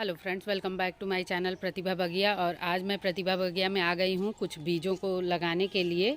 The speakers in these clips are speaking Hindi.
Hello friends, welcome back to my channel Pratibha Bagiya. और आज मैं प्रतिभा बगिया में आ गई हूँ कुछ बीजों को लगाने के लिए।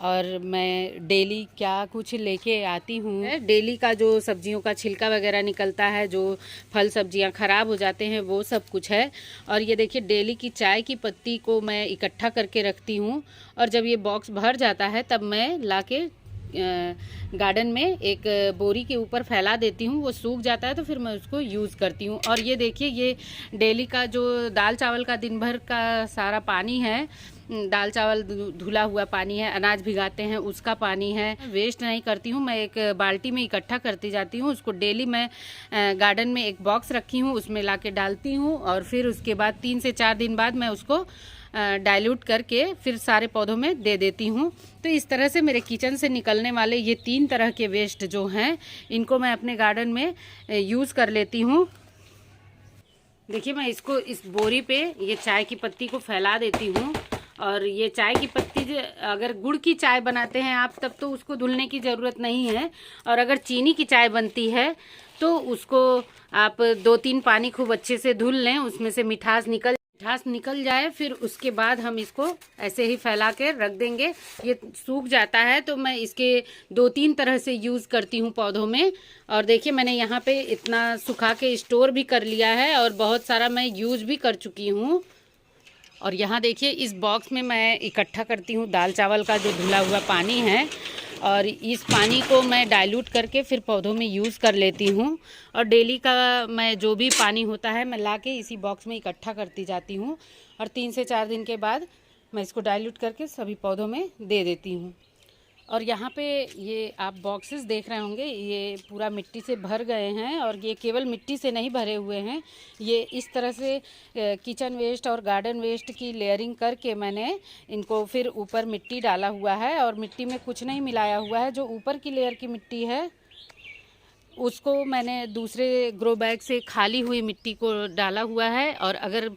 और मैं डेली क्या कुछ लेके आती हूँ। डेली का जो सब्जियों का छिलका वगैरह निकलता है, जो फल सब्जियाँ ख़राब हो जाते हैं, वो सब कुछ है। और ये देखिए, डेली की चाय की पत्ती को मैं इकट्ठा करके रखती हूँ। और जब ये बॉक्स भर जाता है तब मैं लाके गार्डन में एक बोरी के ऊपर फैला देती हूँ। वो सूख जाता है तो फिर मैं उसको यूज़ करती हूँ। और ये देखिए, ये डेली का जो दाल चावल का दिन भर का सारा पानी है, दाल चावल धुला हुआ पानी है, अनाज भिगाते हैं उसका पानी है, वेस्ट नहीं करती हूँ। मैं एक बाल्टी में इकट्ठा करती जाती हूँ। उसको डेली मैं गार्डन में एक बॉक्स रखी हूँ, उसमें ला के डालती हूँ। और फिर उसके बाद 3 से 4 दिन बाद मैं उसको डाइल्यूट करके फिर सारे पौधों में दे देती हूँ। तो इस तरह से मेरे किचन से निकलने वाले ये 3 तरह के वेस्ट जो हैं, इनको मैं अपने गार्डन में यूज़ कर लेती हूँ। देखिए, मैं इसको इस बोरी पे ये चाय की पत्ती को फैला देती हूँ। और ये चाय की पत्ती, अगर गुड़ की चाय बनाते हैं आप तब तो उसको धुलने की ज़रूरत नहीं है। और अगर चीनी की चाय बनती है तो उसको आप 2-3 पानी खूब अच्छे से धुल लें, उसमें से मिठास निकल जाए। फिर उसके बाद हम इसको ऐसे ही फैला के रख देंगे। ये सूख जाता है तो मैं इसके 2-3 तरह से यूज़ करती हूँ पौधों में। और देखिए, मैंने यहाँ पे इतना सुखा के स्टोर भी कर लिया है और बहुत सारा मैं यूज़ भी कर चुकी हूँ। और यहाँ देखिए, इस बॉक्स में मैं इकट्ठा करती हूँ दाल चावल का जो धुला हुआ पानी है। और इस पानी को मैं डाइल्यूट करके फिर पौधों में यूज़ कर लेती हूँ। और डेली का मैं जो भी पानी होता है मैं लाके इसी बॉक्स में इकट्ठा करती जाती हूँ। और 3 से 4 दिन के बाद मैं इसको डाइल्यूट करके सभी पौधों में दे देती हूँ। और यहाँ पे ये आप बॉक्सेस देख रहे होंगे, ये पूरा मिट्टी से भर गए हैं। और ये केवल मिट्टी से नहीं भरे हुए हैं, ये इस तरह से किचन वेस्ट और गार्डन वेस्ट की लेयरिंग करके मैंने इनको फिर ऊपर मिट्टी डाला हुआ है। और मिट्टी में कुछ नहीं मिलाया हुआ है, जो ऊपर की लेयर की मिट्टी है उसको मैंने दूसरे ग्रो बैग से खाली हुई मिट्टी को डाला हुआ है। और अगर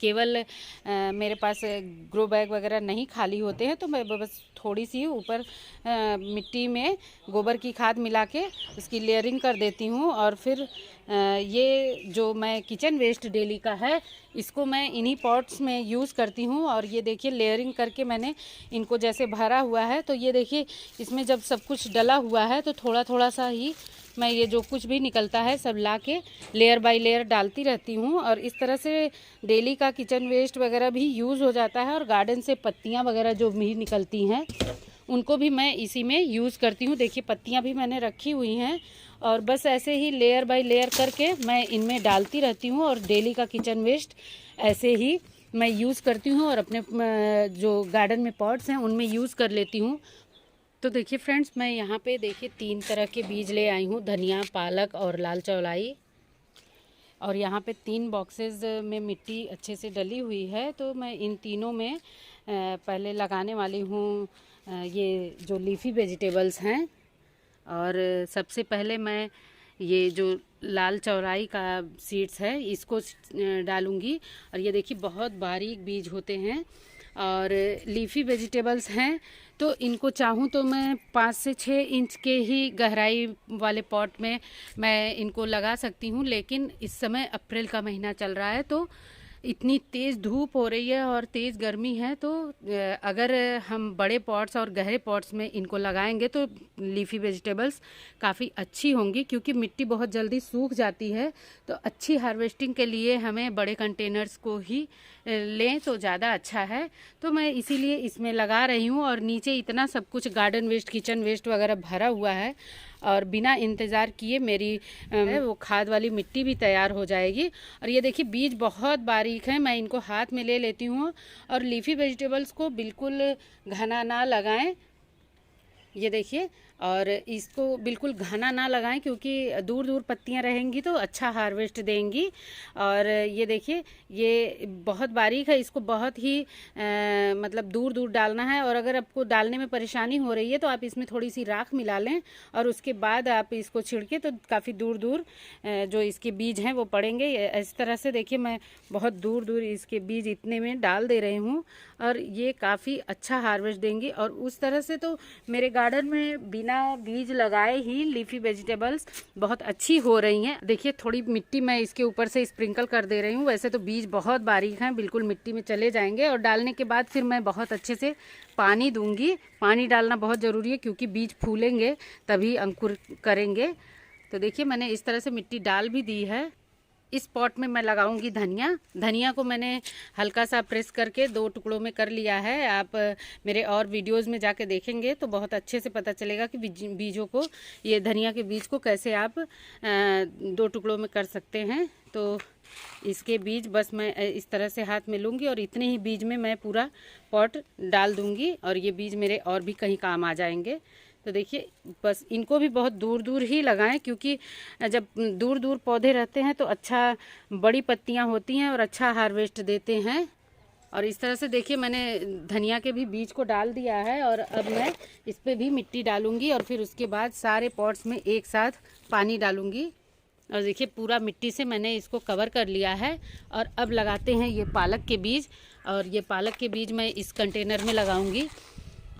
केवल मेरे पास ग्रो बैग वगैरह नहीं खाली होते हैं तो मैं बस थोड़ी सी ऊपर मिट्टी में गोबर की खाद मिला के उसकी लेयरिंग कर देती हूँ। और फिर ये जो मैं किचन वेस्ट डेली का है, इसको मैं इन्हीं पॉट्स में यूज़ करती हूँ। और ये देखिए, लेयरिंग करके मैंने इनको जैसे भरा हुआ है, तो ये देखिए, इसमें जब सब कुछ डला हुआ है तो थोड़ा थोड़ा सा ही मैं ये जो कुछ भी निकलता है सब ला के लेयर बाय लेयर डालती रहती हूँ। और इस तरह से डेली का किचन वेस्ट वगैरह भी यूज़ हो जाता है। और गार्डन से पत्तियाँ वगैरह जो भी निकलती हैं उनको भी मैं इसी में यूज़ करती हूँ। देखिए, पत्तियाँ भी मैंने रखी हुई हैं और बस ऐसे ही लेयर बाय लेयर करके मैं इनमें डालती रहती हूँ। और डेली का किचन वेस्ट ऐसे ही मैं यूज़ करती हूँ और अपने जो गार्डन में पॉट्स हैं उनमें यूज़ कर लेती हूँ। तो देखिए फ्रेंड्स, मैं यहाँ पे देखिए 3 तरह के बीज ले आई हूँ, धनिया, पालक और लाल चौलाई। और यहाँ पे 3 बॉक्सेस में मिट्टी अच्छे से डली हुई है, तो मैं इन तीनों में पहले लगाने वाली हूँ ये जो लीफी वेजिटेबल्स हैं। और सबसे पहले मैं ये जो लाल चौलाई का सीड्स है इसको डालूँगी। और ये देखिए, बहुत बारीक बीज होते हैं। और लीफी वेजिटेबल्स हैं तो इनको चाहूँ तो मैं 5 से 6 इंच के ही गहराई वाले पॉट में मैं इनको लगा सकती हूँ। लेकिन इस समय अप्रैल का महीना चल रहा है तो इतनी तेज़ धूप हो रही है और तेज़ गर्मी है, तो अगर हम बड़े पॉट्स और गहरे पॉट्स में इनको लगाएंगे तो लीफी वेजिटेबल्स काफ़ी अच्छी होंगी, क्योंकि मिट्टी बहुत जल्दी सूख जाती है। तो अच्छी हार्वेस्टिंग के लिए हमें बड़े कंटेनर्स को ही लें तो ज़्यादा अच्छा है। तो मैं इसीलिए इसमें लगा रही हूँ। और नीचे इतना सब कुछ गार्डन वेस्ट, किचन वेस्ट वगैरह भरा हुआ है और बिना इंतज़ार किए मेरी वो खाद वाली मिट्टी भी तैयार हो जाएगी। और ये देखिए, बीज बहुत बारीक हैं, मैं इनको हाथ में ले लेती हूँ। और लीफी वेजिटेबल्स को बिल्कुल घना ना लगाएं, ये देखिए। और इसको बिल्कुल घना ना लगाएं, क्योंकि दूर दूर पत्तियां रहेंगी तो अच्छा हार्वेस्ट देंगी। और ये देखिए, ये बहुत बारीक है, इसको बहुत ही मतलब दूर दूर डालना है। और अगर आपको डालने में परेशानी हो रही है तो आप इसमें थोड़ी सी राख मिला लें और उसके बाद आप इसको छिड़के तो काफ़ी दूर दूर जो इसके बीज हैं वो पड़ेंगे। इस तरह से देखिए, मैं बहुत दूर दूर इसके बीज इतने में डाल दे रही हूँ और ये काफ़ी अच्छा हार्वेस्ट देंगी। और उस तरह से तो मेरे गार्डन में बिना बिना बीज लगाए ही लीफी वेजिटेबल्स बहुत अच्छी हो रही हैं। देखिए थोड़ी मिट्टी मैं इसके ऊपर से स्प्रिंकल कर दे रही हूँ। वैसे तो बीज बहुत बारीक हैं, बिल्कुल मिट्टी में चले जाएंगे। और डालने के बाद फिर मैं बहुत अच्छे से पानी दूंगी। पानी डालना बहुत ज़रूरी है क्योंकि बीज फूलेंगे तभी अंकुर करेंगे। तो देखिए मैंने इस तरह से मिट्टी डाल भी दी है। इस पॉट में मैं लगाऊंगी धनिया। धनिया को मैंने हल्का सा प्रेस करके 2 टुकड़ों में कर लिया है। आप मेरे और वीडियोस में जाके देखेंगे तो बहुत अच्छे से पता चलेगा कि बीजों को, ये धनिया के बीज को कैसे आप 2 टुकड़ों में कर सकते हैं। तो इसके बीज बस मैं इस तरह से हाथ में लूँगी और इतने ही बीज में मैं पूरा पॉट डाल दूँगी और ये बीज मेरे और भी कहीं काम आ जाएंगे। तो देखिए बस इनको भी बहुत दूर दूर ही लगाएं क्योंकि जब दूर दूर पौधे रहते हैं तो अच्छा बड़ी पत्तियां होती हैं और अच्छा हार्वेस्ट देते हैं। और इस तरह से देखिए मैंने धनिया के भी बीज को डाल दिया है और अब मैं इस पर भी मिट्टी डालूंगी और फिर उसके बाद सारे पॉट्स में एक साथ पानी डालूंगी। और देखिए पूरा मिट्टी से मैंने इसको कवर कर लिया है। और अब लगाते हैं ये पालक के बीज। और ये पालक के बीज मैं इस कंटेनर में लगाऊंगी।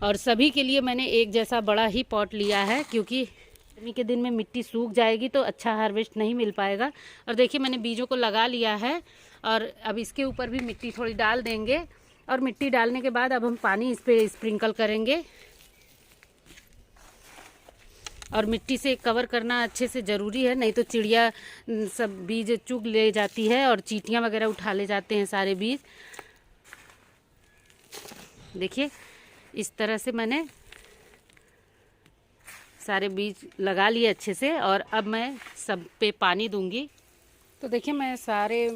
और सभी के लिए मैंने एक जैसा बड़ा ही पॉट लिया है क्योंकि गर्मी के दिन में मिट्टी सूख जाएगी तो अच्छा हार्वेस्ट नहीं मिल पाएगा। और देखिए मैंने बीजों को लगा लिया है और अब इसके ऊपर भी मिट्टी थोड़ी डाल देंगे। और मिट्टी डालने के बाद अब हम पानी इस पर स्प्रिंकल करेंगे। और मिट्टी से कवर करना अच्छे से ज़रूरी है, नहीं तो चिड़िया सब बीज चुग ले जाती है और चींटियाँ वगैरह उठा ले जाते हैं सारे बीज। देखिए इस तरह से मैंने सारे बीज लगा लिए अच्छे से और अब मैं सब पे पानी दूंगी। तो देखिए मैं सारे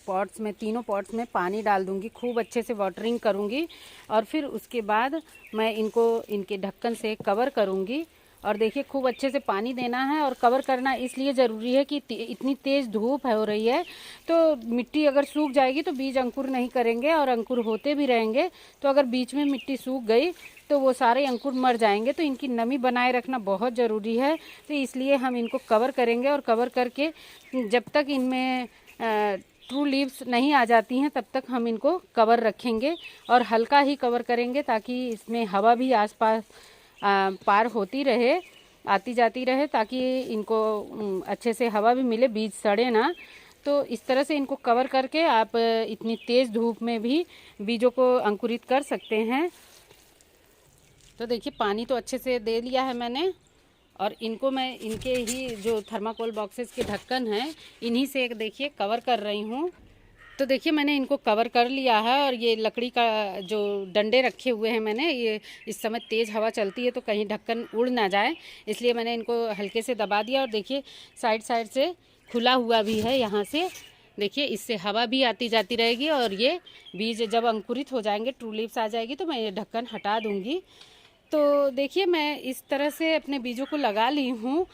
पॉट्स में, तीनों पॉट्स में पानी डाल दूंगी, खूब अच्छे से वाटरिंग करूंगी। और फिर उसके बाद मैं इनको इनके ढक्कन से कवर करूंगी। और देखिए खूब अच्छे से पानी देना है और कवर करना इसलिए ज़रूरी है कि इतनी तेज़ धूप हो रही है तो मिट्टी अगर सूख जाएगी तो बीज अंकुर नहीं करेंगे और अंकुर होते भी रहेंगे। तो अगर बीच में मिट्टी सूख गई तो वो सारे अंकुर मर जाएंगे। तो इनकी नमी बनाए रखना बहुत ज़रूरी है। तो इसलिए हम इनको कवर करेंगे और कवर करके जब तक इनमें ट्रू लीव्स नहीं आ जाती हैं तब तक हम इनको कवर रखेंगे और हल्का ही कवर करेंगे ताकि इसमें हवा भी आसपास पार होती रहे, आती जाती रहे, ताकि इनको अच्छे से हवा भी मिले, बीज सड़े ना। तो इस तरह से इनको कवर करके आप इतनी तेज़ धूप में भी बीजों को अंकुरित कर सकते हैं। तो देखिए पानी तो अच्छे से दे लिया है मैंने और इनको मैं इनके ही जो थर्माकोल बॉक्सेस के ढक्कन हैं इन्हीं से देखिए कवर कर रही हूँ। तो देखिए मैंने इनको कवर कर लिया है और ये लकड़ी का जो डंडे रखे हुए हैं मैंने, ये इस समय तेज़ हवा चलती है तो कहीं ढक्कन उड़ ना जाए, इसलिए मैंने इनको हल्के से दबा दिया। और देखिए साइड साइड से खुला हुआ भी है, यहाँ से देखिए इससे हवा भी आती जाती रहेगी। और ये बीज जब अंकुरित हो जाएंगे, ट्रू लीव्स आ जाएगी तो मैं ये ढक्कन हटा दूँगी। तो देखिए मैं इस तरह से अपने बीजों को लगा ली हूँ।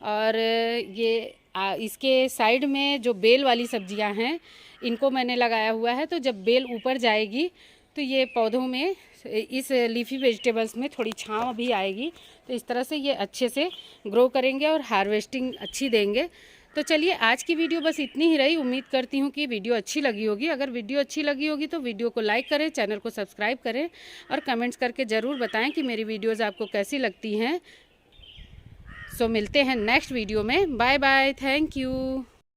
और ये इसके साइड में जो बेल वाली सब्जियां हैं इनको मैंने लगाया हुआ है। तो जब बेल ऊपर जाएगी तो ये पौधों में, इस लीफी वेजिटेबल्स में थोड़ी छांव भी आएगी। तो इस तरह से ये अच्छे से ग्रो करेंगे और हार्वेस्टिंग अच्छी देंगे। तो चलिए आज की वीडियो बस इतनी ही रही। उम्मीद करती हूँ कि वीडियो अच्छी लगी होगी। अगर वीडियो अच्छी लगी होगी तो वीडियो को लाइक करें, चैनल को सब्सक्राइब करें और कमेंट्स करके ज़रूर बताएं कि मेरी वीडियोज़ आपको कैसी लगती हैं। सो मिलते हैं नेक्स्ट वीडियो में। Bye bye, thank you.